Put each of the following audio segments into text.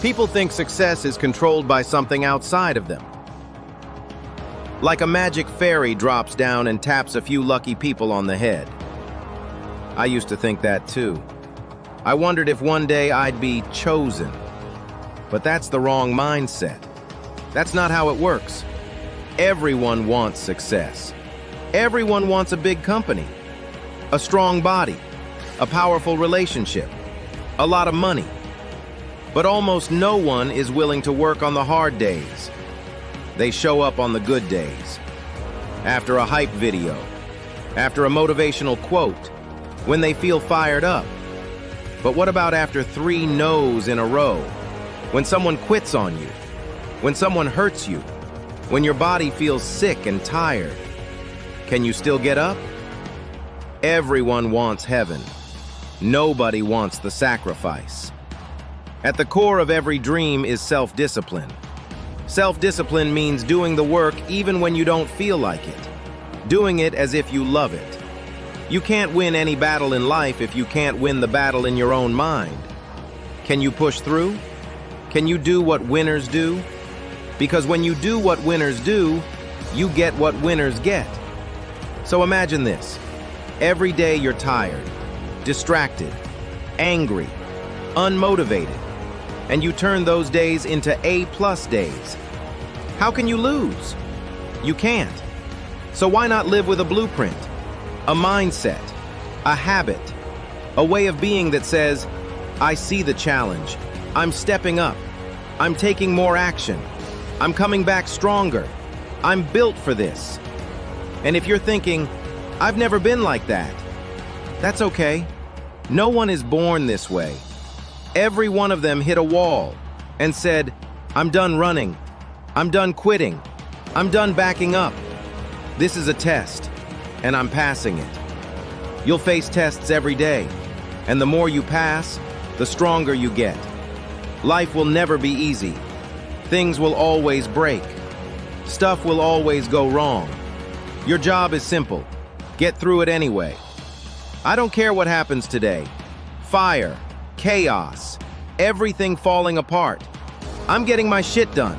People think success is controlled by something outside of them. Like a magic fairy drops down and taps a few lucky people on the head. I used to think that too. I wondered if one day I'd be chosen. But that's the wrong mindset. That's not how it works. Everyone wants success. Everyone wants a big company, a strong body, a powerful relationship, a lot of money. But almost no one is willing to work on the hard days. They show up on the good days. After a hype video, after a motivational quote, when they feel fired up. But what about after 3 no's in a row? When someone quits on you, when someone hurts you, when your body feels sick and tired, can you still get up? Everyone wants heaven. Nobody wants the sacrifice. At the core of every dream is self-discipline. Self-discipline means doing the work even when you don't feel like it. Doing it as if you love it. You can't win any battle in life if you can't win the battle in your own mind. Can you push through? Can you do what winners do? Because when you do what winners do, you get what winners get. So imagine this. Every day you're tired, distracted, angry, unmotivated, and you turn those days into A+ days. How can you lose? You can't. So why not live with a blueprint, a mindset, a habit, a way of being that says, I see the challenge, I'm stepping up, I'm taking more action, I'm coming back stronger, I'm built for this. And if you're thinking, I've never been like that, that's okay. No one is born this way. Every one of them hit a wall and said, I'm done running, I'm done quitting, I'm done backing up. This is a test, and I'm passing it. You'll face tests every day, and the more you pass, the stronger you get. Life will never be easy. Things will always break. Stuff will always go wrong. Your job is simple. Get through it anyway. I don't care what happens today. Fire, chaos, everything falling apart. I'm getting my shit done.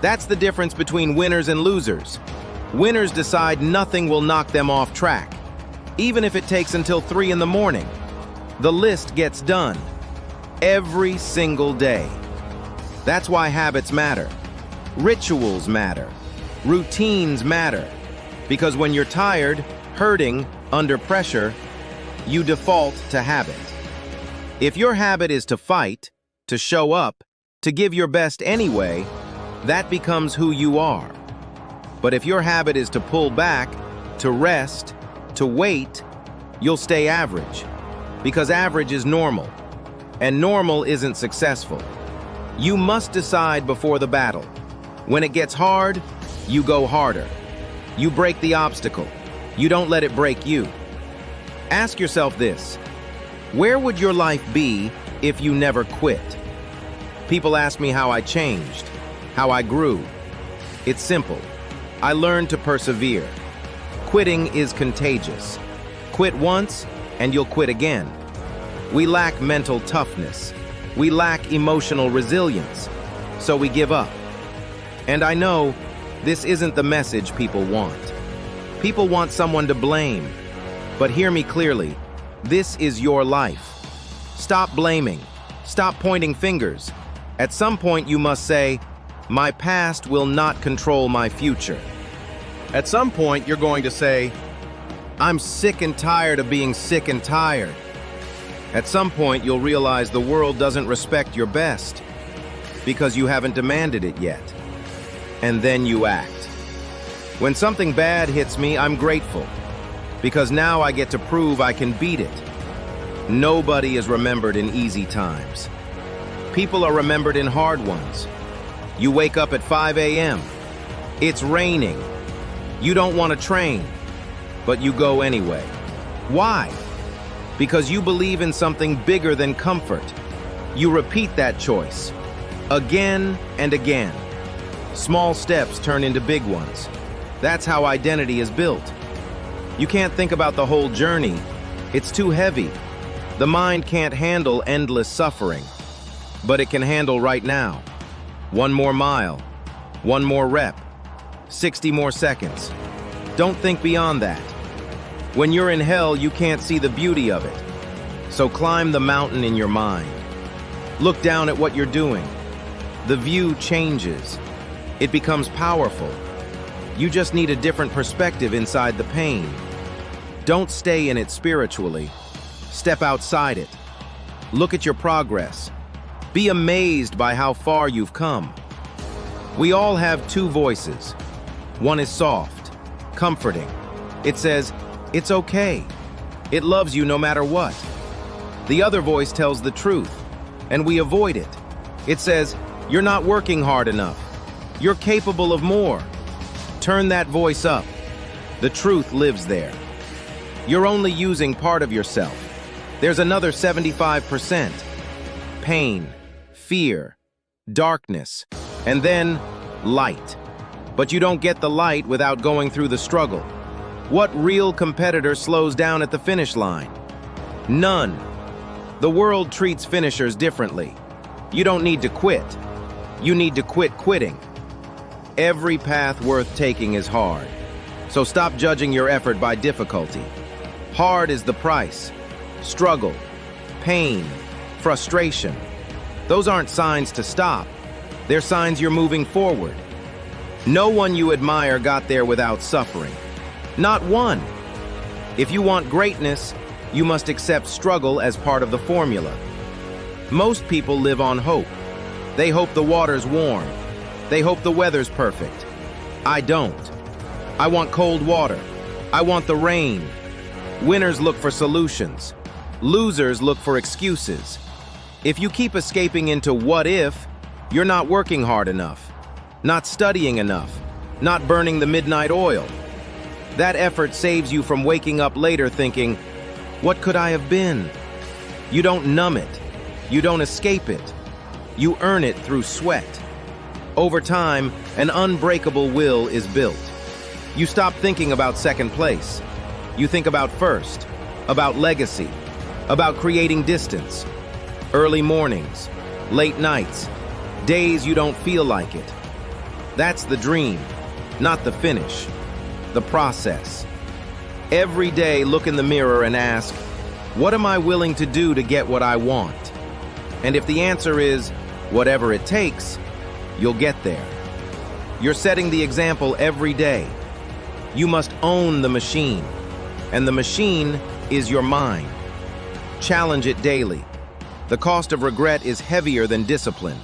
That's the difference between winners and losers. Winners decide nothing will knock them off track, even if it takes until 3 in the morning. The list gets done every single day. That's why habits matter. Rituals matter. Routines matter. Because when you're tired, hurting, under pressure, you default to habit. If your habit is to fight, to show up, to give your best anyway, that becomes who you are. But if your habit is to pull back, to rest, to wait, you'll stay average. Because average is normal, and normal isn't successful. You must decide before the battle. When it gets hard, you go harder. You break the obstacle. You don't let it break you. Ask yourself this: where would your life be if you never quit? People ask me how I changed, how I grew. It's simple. I learned to persevere. Quitting is contagious. Quit once, and you'll quit again. We lack mental toughness. We lack emotional resilience. So we give up. And I know this isn't the message people want. People want someone to blame. But hear me clearly. This is your life. Stop blaming. Stop pointing fingers. At some point you must say, my past will not control my future. At some point you're going to say, I'm sick and tired of being sick and tired. At some point you'll realize the world doesn't respect your best because you haven't demanded it yet. And then you act. When something bad hits me, I'm grateful because now I get to prove I can beat it. Nobody is remembered in easy times. People are remembered in hard ones. You wake up at 5 a.m. It's raining. You don't want to train, but you go anyway. Why? Because you believe in something bigger than comfort. You repeat that choice again and again. Small steps turn into big ones. That's how identity is built. You can't think about the whole journey. It's too heavy. The mind can't handle endless suffering. but it can handle right now. 1 more mile, 1 more rep, 60 more seconds. Don't think beyond that. When you're in hell, you can't see the beauty of it. So climb the mountain in your mind. Look down at what you're doing. The view changes. It becomes powerful. You just need a different perspective inside the pain. Don't stay in it spiritually. Step outside it. Look at your progress. Be amazed by how far you've come. We all have 2 voices. One is soft, comforting. It says, "It's okay." It loves you no matter what. The other voice tells the truth, and we avoid it. It says, "You're not working hard enough. You're capable of more." Turn that voice up. The truth lives there. You're only using part of yourself. There's another 75%. Pain, fear, darkness, and then light. But you don't get the light without going through the struggle. What real competitor slows down at the finish line? None. The world treats finishers differently. You don't need to quit. You need to quit quitting. Every path worth taking is hard. So stop judging your effort by difficulty. Hard is the price. Struggle, pain, frustration. Those aren't signs to stop. They're signs you're moving forward. No one you admire got there without suffering. Not one. If you want greatness, you must accept struggle as part of the formula. Most people live on hope. They hope the water's warm. They hope the weather's perfect. I don't. I want cold water. I want the rain. Winners look for solutions. Losers look for excuses. If you keep escaping into what if, you're not working hard enough, not studying enough, not burning the midnight oil. That effort saves you from waking up later thinking, "What could I have been?" You don't numb it. You don't escape it. You earn it through sweat. Over time, an unbreakable will is built. You stop thinking about second place. You think about first, about legacy, about creating distance. Early mornings, late nights, days you don't feel like it. That's the dream, not the finish, the process. Every day, look in the mirror and ask, what am I willing to do to get what I want? And if the answer is, whatever it takes, you'll get there. You're setting the example every day. You must own the machine, and the machine is your mind. Challenge it daily. The cost of regret is heavier than discipline.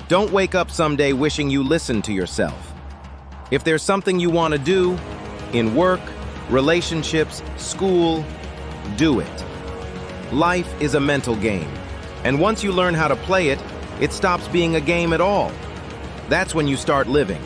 Don't wake up someday wishing you listened to yourself. If there's something you want to do, in work, relationships, school, do it. Life is a mental game, and once you learn how to play it, it stops being a game at all. That's when you start living.